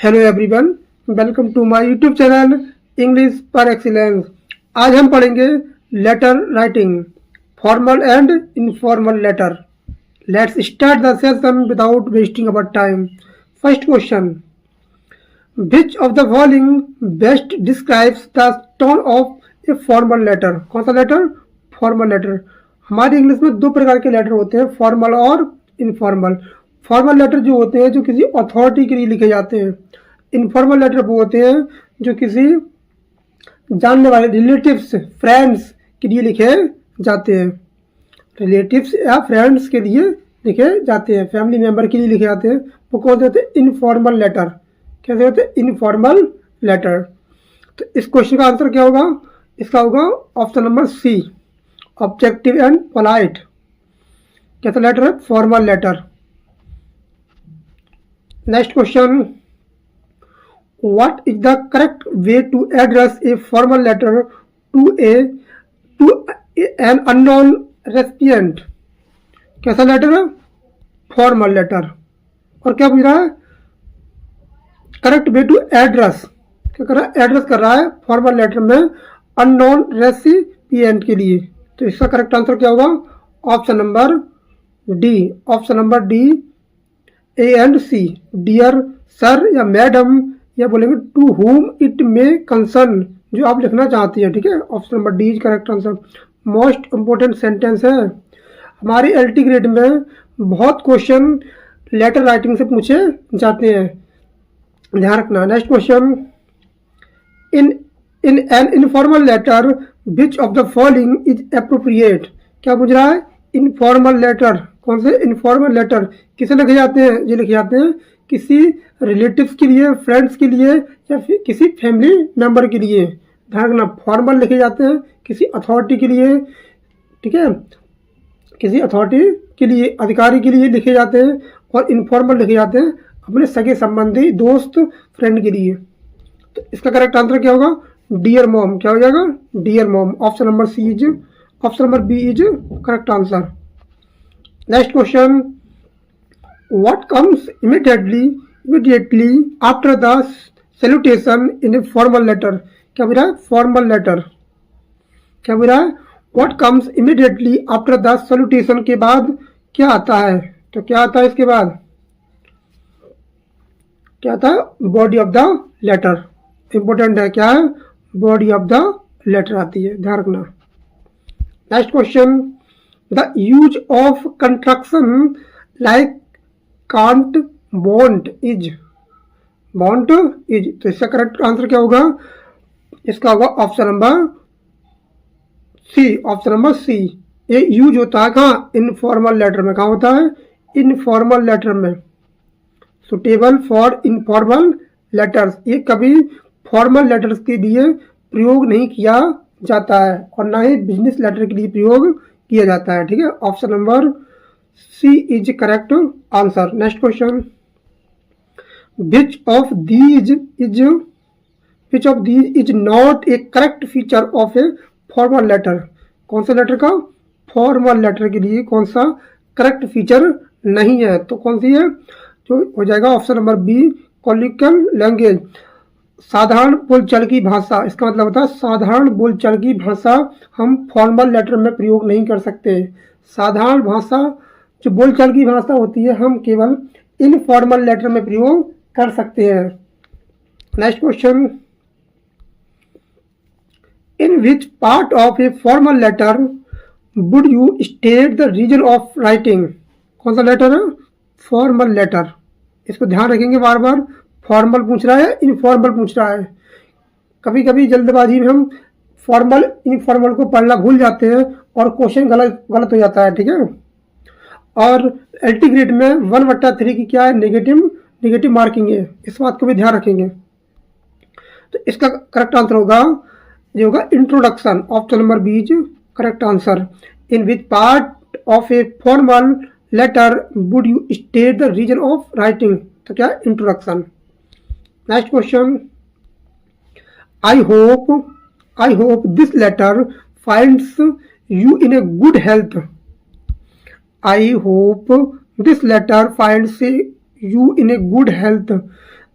Hello everyone, welcome to my YouTube channel English पर excellence. आज हम पढ़ेंगे letter writing, formal and informal letter. Let's start the session without wasting our time. First question, which of the following best describes the tone of a formal letter. कौन सा letter? Formal letter. हमारी English में दो प्रकार के letter होते हैं, formal और इनफॉर्मल। फॉर्मल लेटर जो होते हैं जो किसी अथॉरिटी के लिए लिखे जाते हैं। इनफॉर्मल लेटर वो होते हैं जो किसी जानने वाले रिलेटिव्स, फ्रेंड्स के लिए लिखे जाते हैं। रिलेटिव्स या फ्रेंड्स के लिए लिखे जाते हैं, फैमिली मेंबर के लिए लिखे जाते हैं। वो कौन से होते हैं? Informal letter. कैसे होते हैं? Informal letter. तो इस क्वेश्चन का आंसर क्या होगा? इसका होगा option number C, objective and polite. कैसा लेटर है? Formal letter. Next question, what is the correct way to address a formal letter to an unknown recipient? कैसा लेटर है? Formal letter. और क्या पूछ रहा है? Correct way to address. क्या कर रहा है? एड्रेस कर रहा है फॉर्मल लेटर में अननोन रेसिपिएंट के लिए। तो इसका करेक्ट आंसर क्या होगा? Option number D. Option number D, A and C. Dear sir या मैडम, या बोलेंगे to whom it may concern, जो आप लिखना चाहती हैं। ठीक है, option number D is correct answer. Most important sentence है। हमारी एलटी ग्रेड में बहुत क्वेश्चन लेटर राइटिंग से पूछे जाते हैं, ध्यान रखना। Next question, in in an informal letter which of the following is appropriate. क्या पूछ रहा है? Informal letter. कौन से इनफॉर्मल लेटर किसे लिखे जाते हैं? ये लिखे जाते हैं किसी रिलेटिव्स के लिए, फ्रेंड्स के लिए, या फिर किसी फैमिली मेंबर के लिए। ध्यान रखना, फॉर्मल लिखे जाते हैं किसी अथॉरिटी के लिए। ठीक है, किसी अथॉरिटी के लिए, अधिकारी के लिए लिखे जाते हैं। और इनफॉर्मल लिखे जाते हैं अपने सगे संबंधी, दोस्त, फ्रेंड के लिए। तो इसका करेक्ट आंसर क्या होगा? Dear mom. क्या हो जाएगा? Dear mom. Option number C is, option number B is correct answer. Next question, what comes immediately after the salutation in a formal letter? क्या बोल रहा है? Formal letter. क्या बोल रहा है? what comes immediately after the salutation के बाद क्या आता है? तो क्या आता है इसके बाद? क्या आता है? Body of the letter. Important है, क्या है? बॉडी ऑफ द लेटर आती है, ध्यान रखना। Next question, the use of construction like can't, won't, is. Won't, is. तो इसका करेक्ट आंसर क्या होगा? इसका होगा option number C. Option number C. ये यूज होता है कहाँ? इनफॉर्मल लेटर में। कहाँ होता है? इनफॉर्मल लेटर में। Suitable for informal letters. ये कभी फॉर्मल लेटर्स के लिए प्रयोग नहीं किया जाता है, और ना ही बिजनेस लेटर के लिए प्रयोग किया जाता है। ठीक है, option number C is correct answer. Next question, which of these is not a correct feature of a formal letter? कौन सा लेटर का? फॉर्मल लेटर के लिए कौन सा करेक्ट फीचर नहीं है? तो कौन सी है? जो हो जाएगा ऑप्शन नंबर बी, कॉलिकल लैंग्वेज। साधारण बोलचाल की भाषा। इसका मतलब होता है साधारण बोलचाल की भाषा हम फॉर्मल लेटर में प्रयोग नहीं कर सकते। साधारण भाषा, जो बोलचाल की भाषा होती है, हम केवल इनफॉर्मल लेटर में प्रयोग कर सकते हैं। Next question, in which part of a formal letter would you state the reason of writing? कौन सा लेटर है? Formal letter. इसको ध्यान रखेंगे, बार बार फॉर्मल पूछ रहा है, इनफॉर्मल पूछ रहा है। कभी कभी जल्दबाजी में हम फॉर्मल इनफॉर्मल को पढ़ना भूल जाते हैं और क्वेश्चन गलत हो जाता है। ठीक है, और एलटी ग्रेड में 1/3 की क्या है? नेगेटिव मार्किंग है। इस बात को भी ध्यान रखेंगे। तो इसका करेक्ट आंसर होगा, ये होगा introduction. Option number B is correct answer. In which part of a formal letter would you state the reason of writing? तो क्या? Introduction. Next question, I hope this letter finds you in a good health. I hope this letter finds you in a good health.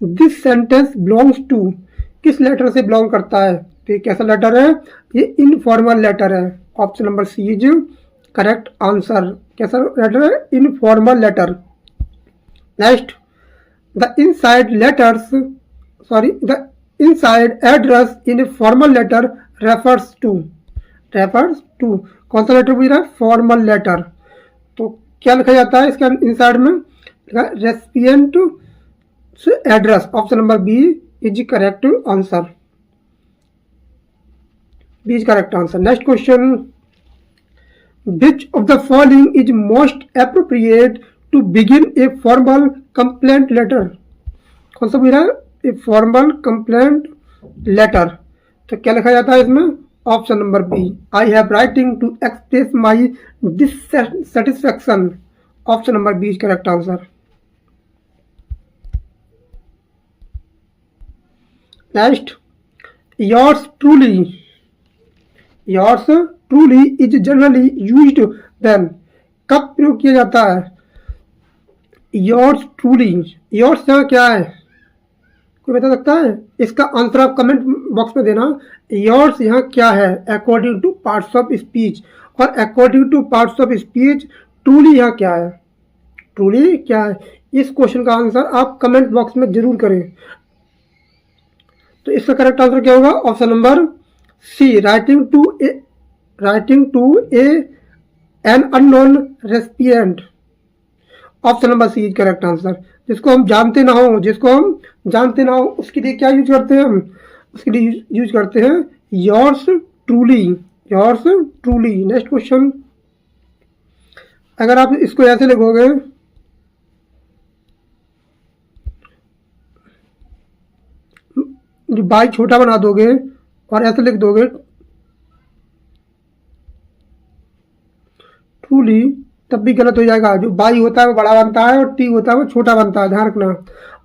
This sentence belongs to, किस letter से belong करता है? तो ये कैसा letter है? ये इनफॉर्मल लेटर है। Option number C is correct answer. कैसा लेटर है? Informal letter. Next, the inside letters sorry the inside address in formal letter refers to, कौन सा लेटर पूछ रहा है? Formal letter. तो क्या लिखा जाता है इसका इनसाइड में? Recipient address. Option number B is correct answer. B is correct answer. Next question, which of the following is most appropriate to begin a formal complaint letter? कौन सा पूछ रहा है? A formal complaint letter. तो क्या लिखा जाता है इसमें? Option number B, I have writing to express my dissatisfaction. Option number B is correct answer. Next, yours truly is generally used when, कब प्रयोग किया जाता है? योर्स ट्रूली, योर्स यहाँ क्या है? कोई बता सकता है? इसका आंसर आप कमेंट बॉक्स में देना। योर्स यहाँ क्या है according to parts of speech, और according to parts of speech truly यहाँ क्या है? ट्रूली क्या है? इस क्वेश्चन का आंसर आप कमेंट बॉक्स में जरूर करें। तो इसका करेक्ट आंसर क्या होगा? Option number C, writing to a an unknown recipient. Option number C is correct answer. जिसको हम जानते ना हो उसके लिए क्या यूज करते हैं हम? उसके लिए यूज करते हैं योर्स ट्रूली। नेक्स्ट क्वेश्चन, अगर आप इसको ऐसे लिखोगे, जो बाई छोटा बना दोगे और ऐसे लिख दोगे ट्रूली, तब भी गलत हो जाएगा। जो बाई होता है वो बड़ा बनता है और टी होता है वो छोटा बनता है, ध्यान रखना।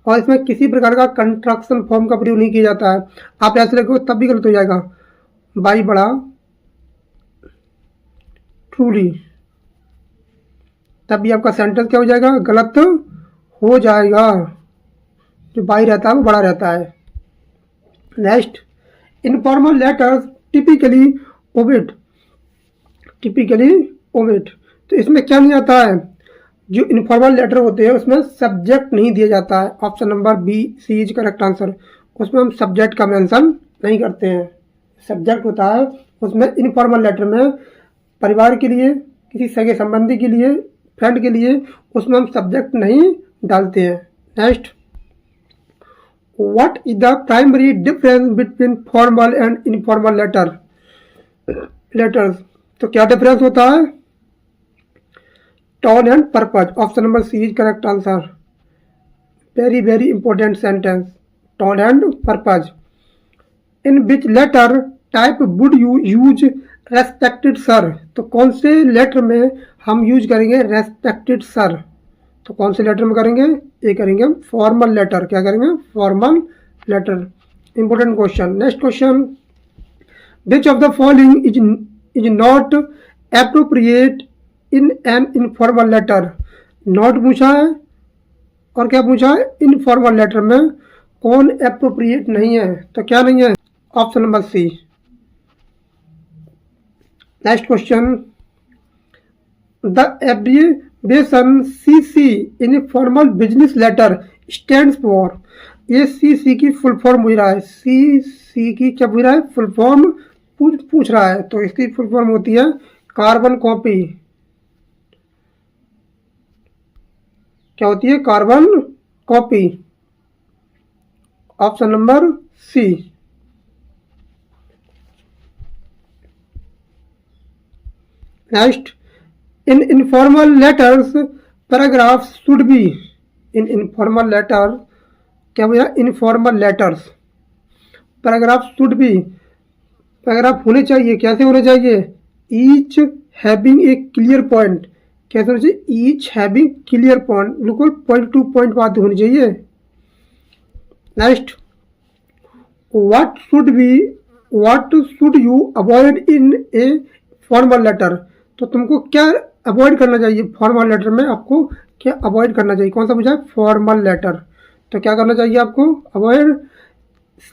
और इसमें किसी प्रकार का कंट्रक्शन फॉर्म का प्रयोग नहीं किया जाता है। आप ऐसे लिखो तब भी गलत हो जाएगा। बाई बड़ा ट्रूली, तब भी आपका सेंटेंस क्या हो जाएगा? गलत हो जाएगा। जो बाई रहता है वो बड़ा रहता है। Next, informal letters typically omit. तो इसमें क्या नहीं आता है? जो इनफॉर्मल लेटर होते हैं उसमें सब्जेक्ट नहीं दिया जाता है। Option number B C is correct answer. उसमें हम सब्जेक्ट का मेंशन नहीं करते हैं। सब्जेक्ट होता है उसमें इनफॉर्मल लेटर में, परिवार के लिए, किसी सगे संबंधी के लिए, फ्रेंड के लिए, उसमें हम सब्जेक्ट नहीं डालते हैं। Next, what is the primary difference between formal and informal letters? तो क्या डिफरेंस होता है? Tone and purpose. Option number C is correct answer. Very important sentence, tone and purpose. In which letter type would you use respected sir? तो कौन से letter में हम use करेंगे रेस्पेक्टेड सर? तो कौन से लेटर में करेंगे? ये करेंगे हम फॉर्मल लेटर। क्या करेंगे? Formal letter. Important question. Next question, which of the following is not appropriate in an informal letter? Not पूछा है और क्या पूछा है? इनफॉर्मल लेटर में कौन एप्रोप्रिएट नहीं है? तो क्या नहीं है? Option number C. Next question, the abbreviation CC in a formal business letter stands for. ये सीसी की फुल फॉर्म पूछ रहा है। सीसी की क्या पूछ रहा है? फुल फॉर्म पूछ रहा है। तो इसकी फुल फॉर्म होती है कार्बन कॉपी। क्या होती है? Carbon copy. Option number C. Next, in informal letters paragraph should be. In informal letter क्या भैया? Informal letters paragraph should be, paragraph होने चाहिए। कैसे होने चाहिए? Each having a clear point. कैसे होना चाहिए? ईच हैविंग क्लियर पॉइंट, बिल्कुल पॉइंट टू पॉइंट बात होनी चाहिए। Next, what should you avoid in a formal letter? तो तुमको क्या अवॉइड करना चाहिए फॉर्मल लेटर में? आपको क्या अवॉइड करना चाहिए? कौन सा पूछा है? Formal letter. तो क्या करना चाहिए आपको, avoid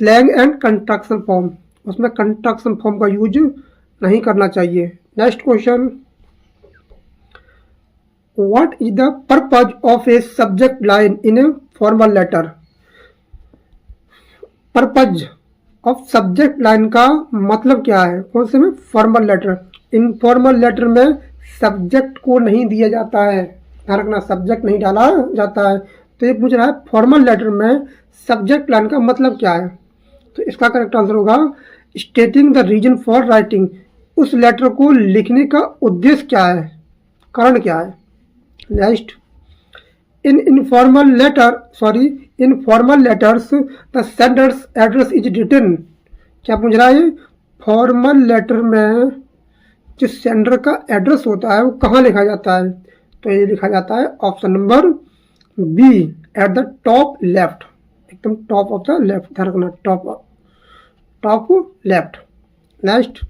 slang and construction form, उसमें कंस्ट्रक्शन फॉर्म का यूज नहीं करना चाहिए। Next question, what is the purpose of a subject line in a formal letter. Purpose of subject line का मतलब क्या है, कौन से में, फॉर्मल लेटर। इनफॉर्मल लेटर में सब्जेक्ट को नहीं दिया जाता है, ध्यान रखना, सब्जेक्ट नहीं डाला जाता है। तो ये पूछ रहा है फॉर्मल लेटर में सब्जेक्ट लाइन का मतलब क्या है, तो इसका करेक्ट आंसर होगा stating the reason for writing, उस लेटर को लिखने का उद्देश्य क्या है, कारण क्या है। Next, in formal letters the sender's address is written, क्या पूछ रहा है, फॉर्मल लेटर में जो सेंडर का एड्रेस होता है वो कहाँ लिखा जाता है, तो ये लिखा जाता है option number B, at the top left, एकदम टॉप ऑफ द लेफ्ट, ध्यान रखना, top left. Next,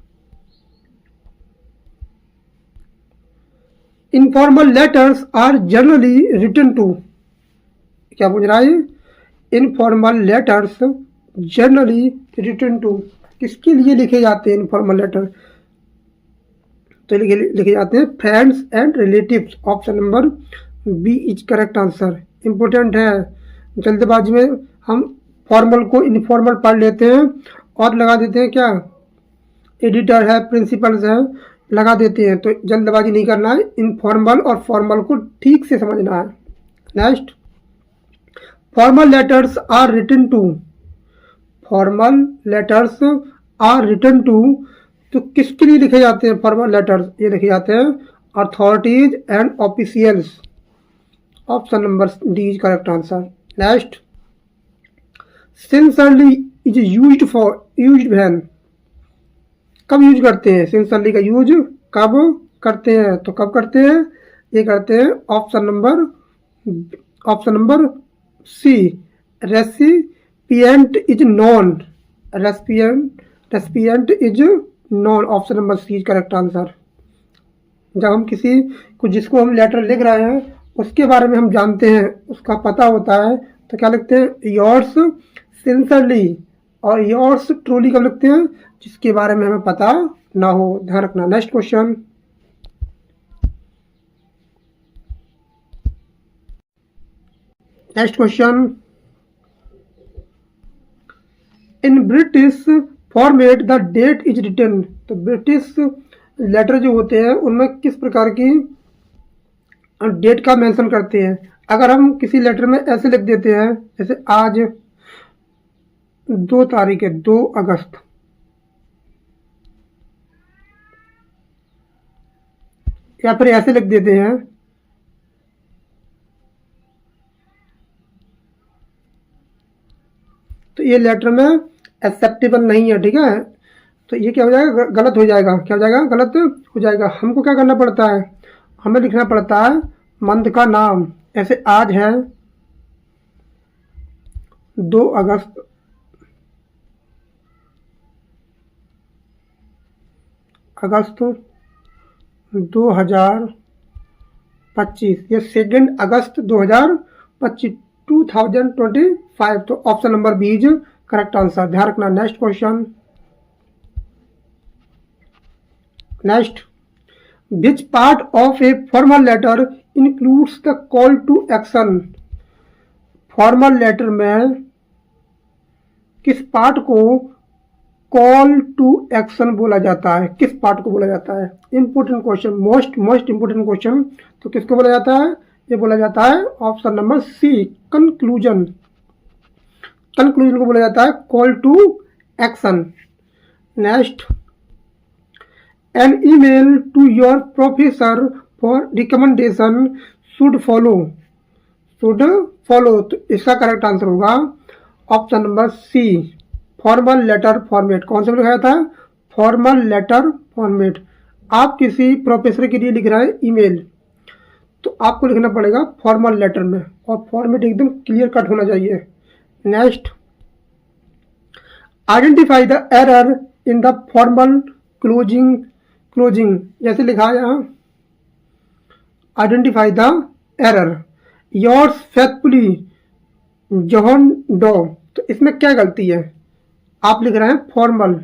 informal letters are generally written to, क्या पूछ रहा है, informal letters generally written to, किसके लिए लिखे जाते हैं इनफॉर्मल लेटर, तो लिखे जाते हैं friends and relatives, option number B is correct answer. Important है, जल्दबाजी में हम फॉर्मल को इनफॉर्मल पढ़ लेते हैं और लगा देते हैं, क्या एडिटर है, प्रिंसिपल्स है, लगा देते हैं, तो जल्दबाजी नहीं करना है, इनफॉर्मल और फॉर्मल को ठीक से समझना है। Next, formal letters are written to, formal letters are written to, तो किसके लिए लिखे जाते हैं फॉर्मल लेटर्स, ये लिखे जाते हैं authorities and officials, option number D is correct answer. Next, सिंसरली is used when, कब यूज करते हैं, सिंसरली का यूज कब करते हैं, तो कब करते हैं, ये करते हैं option number C, recipient is known, recipient is known, option number C is correct answer. जब हम किसी को, जिसको हम लेटर लिख रहे हैं उसके बारे में हम जानते हैं, उसका पता होता है, तो क्या लिखते हैं, योर्स सिंसरली, और योर्स ट्रूली कब लिखते हैं, जिसके बारे में हमें पता ना हो, ध्यान रखना। Next question, in British format the date is written, तो ब्रिटिश लेटर जो होते हैं उनमें किस प्रकार की डेट का मेंशन करते हैं। अगर हम किसी लेटर में ऐसे लिख देते हैं, जैसे आज 2 तारीख है, 2 अगस्त, या फिर ऐसे लिख देते हैं, तो ये लेटर में एक्सेप्टेबल नहीं है, ठीक है, तो ये क्या हो जाएगा, गलत हो जाएगा, क्या हो जाएगा, गलत हो जाएगा। हमको क्या करना पड़ता है, हमें लिखना पड़ता है मंथ का नाम, ऐसे आज है 2 अगस्त, अगस्त 2025, ये 2 अगस्त 2025, 2025, तो option number B is correct answer, ध्यान रखना। Next question, next, which part of a formal letter includes the call to action, formal letter में किस पार्ट को कॉल टू एक्शन बोला जाता है, किस पार्ट को बोला जाता है, important question, most important question, तो किसको बोला जाता है, ये बोला जाता है option number C, conclusion, conclusion को बोला जाता है call to action. Next, an email to your professor for recommendation should follow, तो इसका करेक्ट आंसर होगा option number C, formal letter format. कौन सा लिखा जाता है, फॉर्मल लेटर फॉर्मेट। आप किसी प्रोफेसर के लिए लिख रहे हैं ईमेल, तो आपको लिखना पड़ेगा फॉर्मल लेटर में, और फॉर्मेट एकदम क्लियर कट होना चाहिए। Next, identify the error in the formal closing, जैसे लिखा है यहाँ, identify the error, yours faithfully John Doe, तो इसमें क्या गलती है? आप लिख रहे हैं फॉर्मल,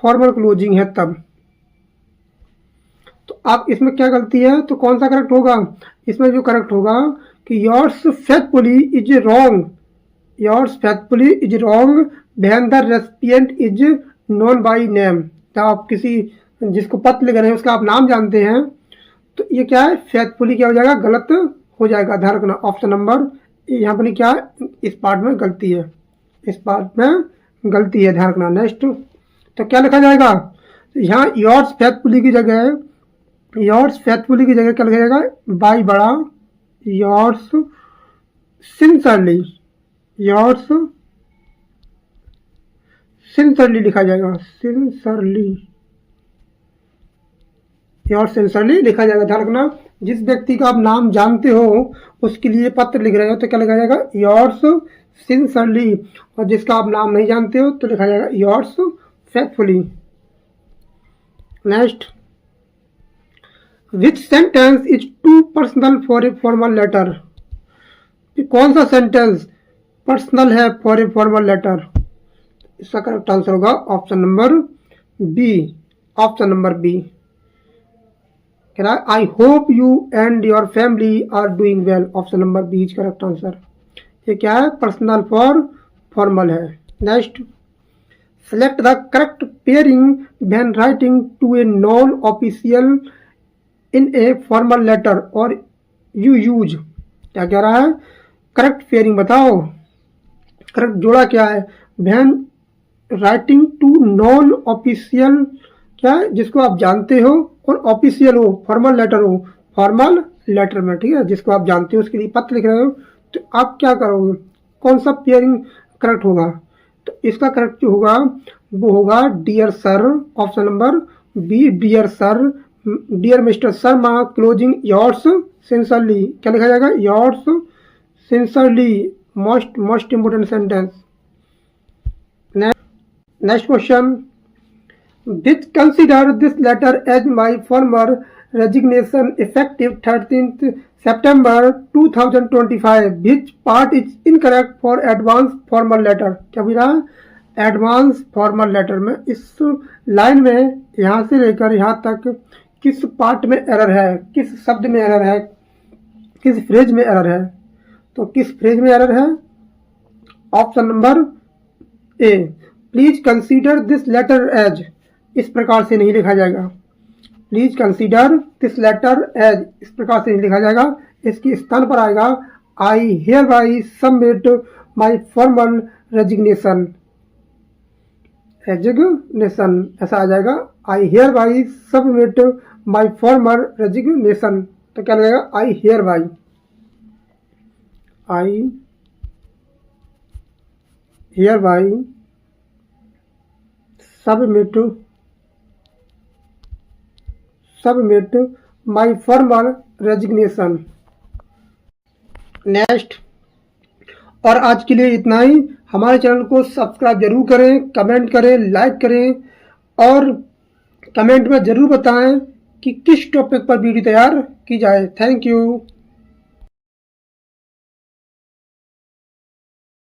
फॉर्मल क्लोजिंग है तब, तो आप इसमें क्या गलती है? तो कौन सा करेक्ट होगा? इसमें जो करेक्ट होगा कि yours faithfully is wrong, yours faithfully is wrong when the recipient is known by name. तो आप किसी जिसको पत्र लिख रहे हैं उसका आप नाम जानते हैं, तो ये क्या है? फेथफुली क्या हो जाएगा? गलत हो जाएगा। ध्यान रखना ऑप्शन नंबर यहाँ पर क्या है? इस पार्ट में गलती है, इस पार्ट में गलती है, ध्यान रखना। नेक्स्ट, तो क्या लिखा जाएगा? तो यहाँ योर्स फेथफुली की जगह, योर्स फेथफुली की जगह क्या लिखा जाएगा? बाई बड़ा, योर्स सिंसरली, योर्स सिंसरली लिखा जाएगा, सिंसरली, योर्स सिंसरली लिखा जाएगा। ध्यान रखना जिस व्यक्ति का आप नाम जानते हो उसके लिए पत्र लिख रहे हो तो क्या लिखा जाएगा? योर्स सिंसरली, और जिसका आप नाम नहीं जानते हो तो लिखा जाएगा yours faithfully. Next, which sentence is too personal for a formal letter? कौन सा सेंटेंस पर्सनल है फॉर ए फॉर्मल लेटर? इसका करेक्ट आंसर होगा option number B, option number B. कह रहा है I hope you and your family are doing well, option number B is correct answer. ये क्या है? पर्सनल फॉर फॉर्मल है। Next, select the correct pairing when writing to a non official in a formal letter और you use. क्या कह रहा है? Correct pairing बताओ, करेक्ट जोड़ा क्या है? When writing to non official, क्या है? जिसको आप जानते हो, और ऑफिशियल हो, फॉर्मल लेटर हो, फॉर्मल लेटर में, ठीक है, जिसको आप जानते हो उसके लिए पत्र लिख रहे हो, तो आप क्या करोगे? कौन सा पेयरिंग करेक्ट होगा? तो इसका करेक्ट जो होगा वो होगा dear sir, option number B, dear sir, dear mister Sharma closing yours sincerely. क्या लिखा जाएगा? Yours sincerely, most important sentence. Next question, which consider this letter as my former resignation effective 13th September 2025, which part is incorrect for advance formal letter? क्या भी रहा? Advance formal letter में इस line में यहाँ से लेकर यहाँ तक किस पार्ट में एरर है, किस शब्द में एरर है, किस फ्रेज में एरर है? तो किस फ्रेज में एरर है? Option number A, please consider this letter as, इस प्रकार से नहीं लिखा जाएगा। Please consider this letter as, इस प्रकार से नहीं लिखा जाएगा। इसके स्थान पर आएगा I hear by submit my formal resignation, resignation ऐसा आ जाएगा। I hear by submit my formal resignation, तो क्या लगेगा? I hear by, I hear by submit my formal resignation. Next, और आज के लिए इतना ही। हमारे चैनल को सब्सक्राइब जरूर करें, कमेंट करें, लाइक करें, और कमेंट में ज़रूर बताएं कि किस टॉपिक पर वीडियो तैयार की जाए। Thank you.